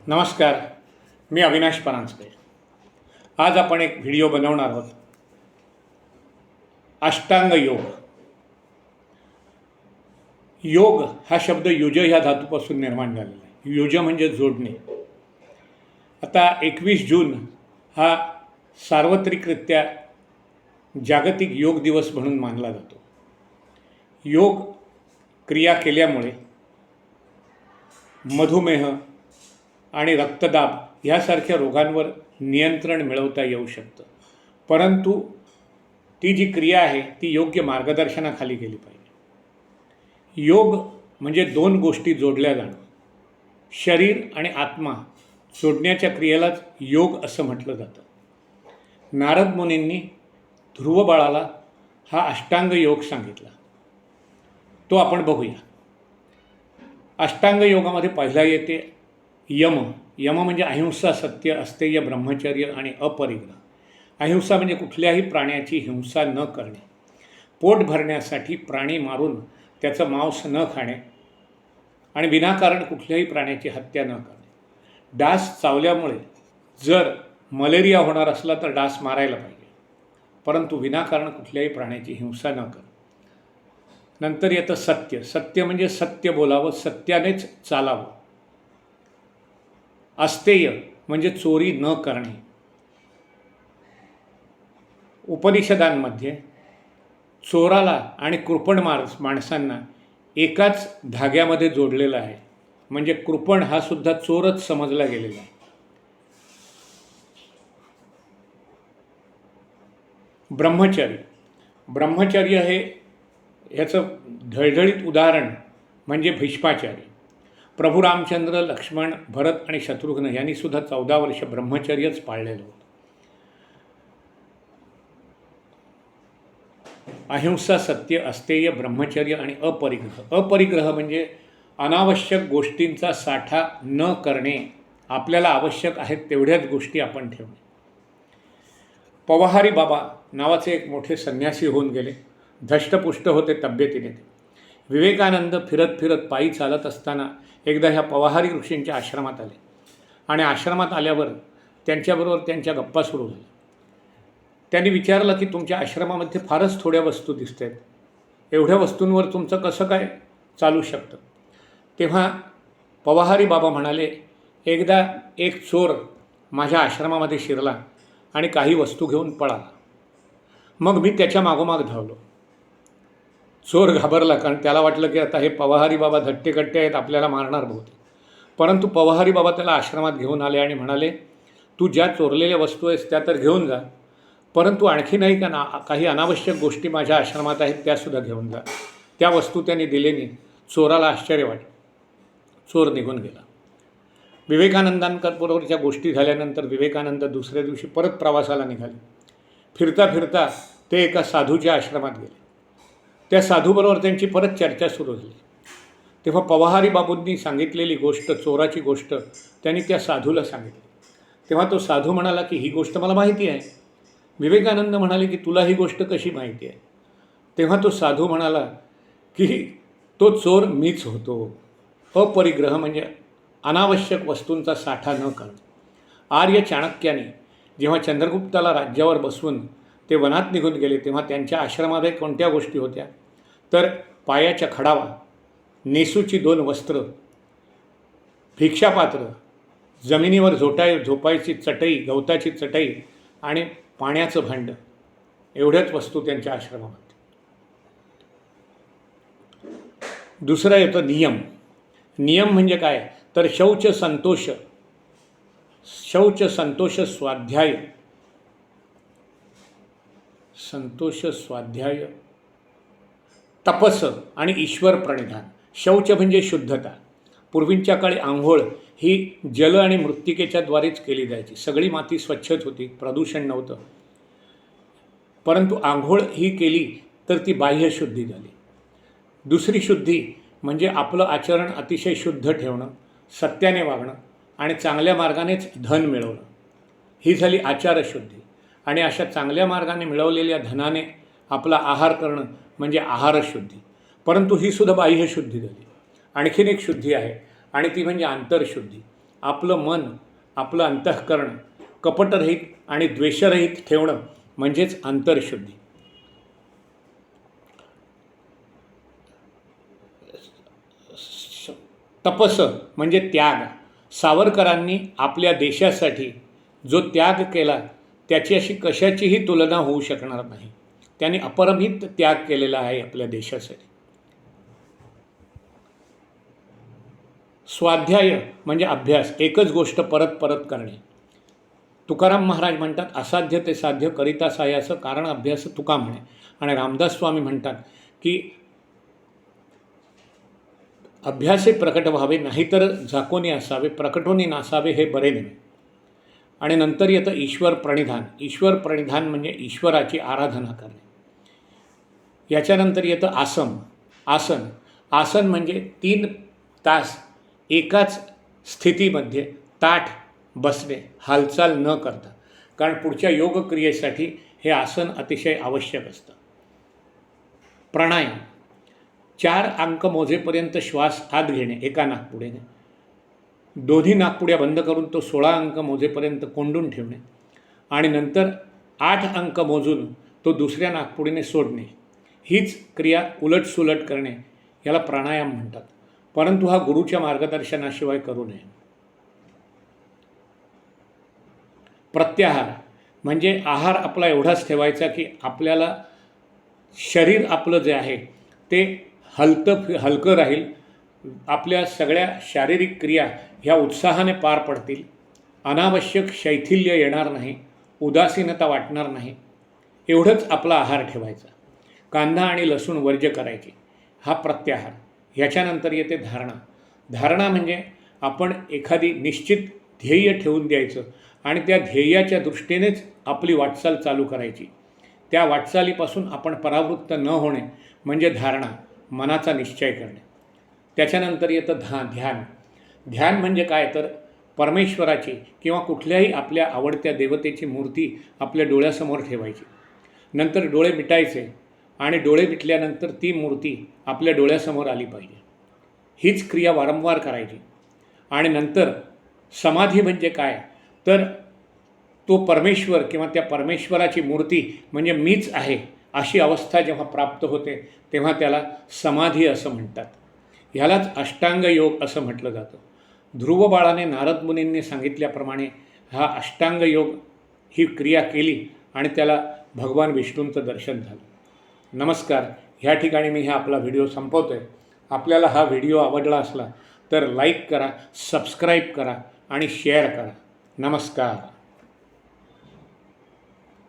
नमस्कार, मी अविनाश परांजपे। आज आपण एक व्हिडिओ बनवणार आहोत अष्टांग योग। योग हा शब्द युज ह्या धातूपासून निर्माण झालेला आहे। युज म्हणजे जोडणे। आता 21 जून हा सार्वत्रिकरित्या जागतिक योग दिवस म्हणून मानला जातो। योग क्रिया केल्यामुळे मधुमेह आणि रक्तदाब ह्यासारख्या रोगांवर नियंत्रण मिळवता येऊ शकतं, परंतु ती जी क्रिया आहे ती योग्य मार्गदर्शनाखाली गेली पाहिजे। योग म्हणजे दोन गोष्टी जोडल्या जाणं। शरीर आणि आत्मा जोडण्याच्या क्रियेलाच योग असं म्हटलं जातं। नारद मुनींनी ध्रुव बाळाला हा अष्टांग योग सांगितला, तो आपण बघूया। अष्टांग योगामध्ये पहिला येते यम। यम म्हणजे अहिंसा, सत्य, अस्तेय, ब्रह्मचर्य आणि अपरिग्रह। अहिंसा म्हणजे कुठल्याही प्राण्याची हिंसा न करणे, पोट भरण्यासाठी प्राणी मारून त्याचं मांस न खाणे आणि विनाकारण कुठल्याही प्राण्याची हत्या न करणे। डास चावल्यामुळे जर मलेरिया होणार असला तर डास मारायला पाहिजे, परंतु विनाकारण कुठल्याही प्राण्याची हिंसा न करणे। नंतर येतं सत्य। सत्य म्हणजे सत्य बोलावं, सत्यानेच चालावं। अस्तेय म्हणजे चोरी न करणे। उपनिषदांमध्ये चोराला आणि कृपण माणसांना एकाच धाग्यामध्ये जोडलेलं आहे, म्हणजे कृपण हा सुद्धा चोरच समजला गेलेला आहे। ब्रह्मचर्य। ब्रह्मचर्य हे ह्याचं ढळढळीत उदाहरण म्हणजे भीष्माचार्य। प्रभू रामचंद्र, लक्ष्मण, भरत आणि शत्रुघ्न यांनी सुद्धा 14 वर्ष ब्रह्मचर्यच पाळलेलं होतं। अहिंसा, सत्य, अस्तेय, ब्रह्मचर्य आणि अपरिग्रह। अपरिग्रह म्हणजे अनावश्यक गोष्टींचा साठा न करणे, आपल्याला आवश्यक आहेत तेवढ्याच गोष्टी आपण ठेवणे। पवहारी बाबा नावाचे एक मोठे संन्यासी होऊन गेले, धष्टपुष्ट होते तब्येतीने। विवेकानंद फिरत फिरत पायी चालत असताना एकदा ह्या पवहारी ऋषींच्या आश्रमात आले आणि आश्रमात आल्यावर त्यांच्याबरोबर त्यांच्या गप्पा सुरू झाल्या। त्यांनी विचारलं की तुमच्या आश्रमामध्ये फारच थोड्या वस्तू दिसत आहेत, एवढ्या वस्तूंवर तुमचं कसं काय चालू शकतं? तेव्हा पवहारी बाबा म्हणाले, एकदा एक चोर माझ्या आश्रमामध्ये शिरला आणि काही वस्तू घेऊन पळाला। मग मी त्याच्या मागोमाग धावलो। चोर घाबरला, कारण त्याला वाटलं की आता हे पवहारी बाबा धट्टेकट्टे आहेत, आपल्याला मारणार बहुतेक। परंतु पवहारी बाबा त्याला आश्रमात घेऊन आले आणि म्हणाले, तू ज्या चोरलेल्या वस्तू आहेस त्या तर घेऊन जा, परंतु आणखी नाही का काही अनावश्यक गोष्टी माझ्या आश्रमात आहेत त्यासुद्धा घेऊन जा। त्या वस्तू त्यांनी दिल्याने चोराला आश्चर्य वाटलं, चोर निघून गेला। विवेकानंदांबरोबरच्या गोष्टी झाल्यानंतर विवेकानंद दुसऱ्या दिवशी परत प्रवासाला निघाले। फिरता फिरता ते एका साधूच्या आश्रमात गेले। त्या साधूबरोबर त्यांची परत चर्चा सुरू झाली। तेव्हा पवहारी बाबूंनी सांगितलेली गोष्ट, चोराची गोष्ट, त्यांनी त्या साधूला सांगितली। तेव्हा तो साधू म्हणाला की ही गोष्ट मला माहिती आहे। विवेकानंद म्हणाले की तुला ही गोष्ट कशी माहिती आहे? तेव्हा तो साधू म्हणाला की तो चोर मीच होतो। अपरिग्रह म्हणजे अनावश्यक वस्तूंचा साठा न करणं। आर्य चाणक्याने जेव्हा चंद्रगुप्ताला राज्यावर बसवून ते वनात निघून गेले, तेव्हा त्यांच्या आश्रमामध्ये कोणत्या गोष्टी होत्या? तर पायाच्या खडावा, नेसूची 2 वस्त्र, भिक्षापात्र, जमिनीवर झोपायची चटई, गवताची चटई आणि पाण्याचं भांडं, एवढ्याच वस्तू त्यांच्या आश्रमामध्ये। दुसरा येतो नियम। नियम म्हणजे काय? तर शौच संतोष स्वाध्याय, तपस आणि ईश्वर प्रणिधान। शौच म्हणजे शुद्धता। पूर्वीच्या काळी आंघोळ ही जल आणि मृत्तिकेच्या द्वारेच केली जायची। सगळी माती स्वच्छच होती, प्रदूषण नव्हतं, परंतु आंघोळ ही केली तर ती बाह्य शुद्धी झाली। दुसरी शुद्धी म्हणजे आपलं आचरण अतिशय शुद्ध ठेवणं, सत्याने वागणं आणि चांगल्या मार्गानेच धन मिळवणं, ही झाली आचारशुद्धी। आणि अशा चांगल्या मार्गाने मिळवलेल्या धनाने आपला आहार करणं म्हणजे आहारशुद्धी। परंतु ही सुद्धा बाह्यशुद्धी झाली। आणखीन एक शुद्धी आहे आणि ती म्हणजे आंतरशुद्धी। आपलं मन, आपलं अंतःकरण कपटरहित आणि द्वेषरहित ठेवणं म्हणजेच अंतर्शुद्धी. तपस म्हणजे त्याग. सावरकरांनी आपल्या देशासाठी जो त्याग केला त्याची अशी कशाचीही तुलना होऊ शकणार नाही. त्यांनी अपरिमित त्याग केलेला आहे आपल्या देशासाठी. स्वाध्याय म्हणजे अभ्यास, एकच गोष्ट परत परत करणे. तुकाराम महाराज म्हणतात, असाध्य ते साध्य करिता सायास कारण अभ्यास तुका म्हणे. आणि रामदास स्वामी म्हणतात की अभ्यासे प्रकट व्हावे, नाहीतर झाकोनी असावे, प्रकटोनी नासावे हे बरे नव्हे. आणि नंतर येतं ईश्वर प्रणिधान. ईश्वर प्रणिधान म्हणजे ईश्वराची आराधना करणे. याच्यानंतर येतं आसन. आसन म्हणजे 3 तास एकाच स्थितीमध्ये ताठ बसणे, हालचाल न करता. कारण पुढच्या योगक्रियेसाठी हे आसन अतिशय आवश्यक असतं. प्राणायाम, 4 अंक मोजेपर्यंत श्वास आत घेणे एका नाकपुडीने, दोन्ही नाकपुड्या बंद करून तो 16 अंक मोजेपर्यंत कोंडून ठेवणे आणि नंतर 8 अंक मोजून तो दुसऱ्या नाकपुडीने सोडणे. हीच क्रिया उलटसुलट करणे याला प्राणायाम म्हणतात. परंतु हा गुरुच्या मार्गदर्शनाशिवाय करू नये. प्रत्याहार म्हणजे आहार आपला एवढाच ठेवायचा की आपल्याला शरीर आपलं जे आहे ते हलकं राहील, आपल्या सगळ्या शारीरिक क्रिया ह्या उत्साहाने पार पडतील, अनावश्यक शैथिल्य येणार नाही, उदासीनता वाटणार नाही, एवढंच आपला आहार ठेवायचा. कांदा आणि लसूण वर्ज्य करायची, हा प्रत्याहार. ह्याच्यानंतर येते धारणा. धारणा म्हणजे आपण एखादी निश्चित ध्येय ठेवून द्यायचं आणि त्या ध्येयाच्या दृष्टीनेच आपली वाटचाल चालू करायची. त्या वाटचालीपासून आपण परावृत्त न होणे म्हणजे धारणा, मनाचा निश्चय करणे. त्याच्यानंतर येतं ध्यान. ध्यान म्हणजे काय तर परमेश्वराची किंवा कुठल्याही आपल्या आवडत्या देवतेची मूर्ती आपल्या डोळ्यासमोर ठेवायची. नंतर डोळे मिटायचे आणि डोळे मिटल्यानंतर ती मूर्ती आपल्या डोळ्यासमोर आली पाहिजे. हीच क्रिया वारंवार करायची. आणि नंतर समाधी म्हणजे काय तर तो परमेश्वर किंवा त्या परमेश्वराची मूर्ती म्हणजे मीच आहे अशी अवस्था जेव्हा प्राप्त होते तेव्हा त्याला समाधी असं म्हणतात. ह्यालाच अष्टांग योग असं म्हटलं जातं. ध्रुव बाळाने नारद मुनींनी सांगितल्याप्रमाणे हा अष्टांग योग ही क्रिया केली आणि त्याला भगवान विष्णूंचं दर्शन झालं. नमस्कार. ह्या ठिकाणी मी आपला व्हिडिओ संपवतो आहे. आपल्याला हा व्हिडिओ आवडला असला तर लाईक करा, सबस्क्राईब करा आणि शेअर करा. नमस्कार.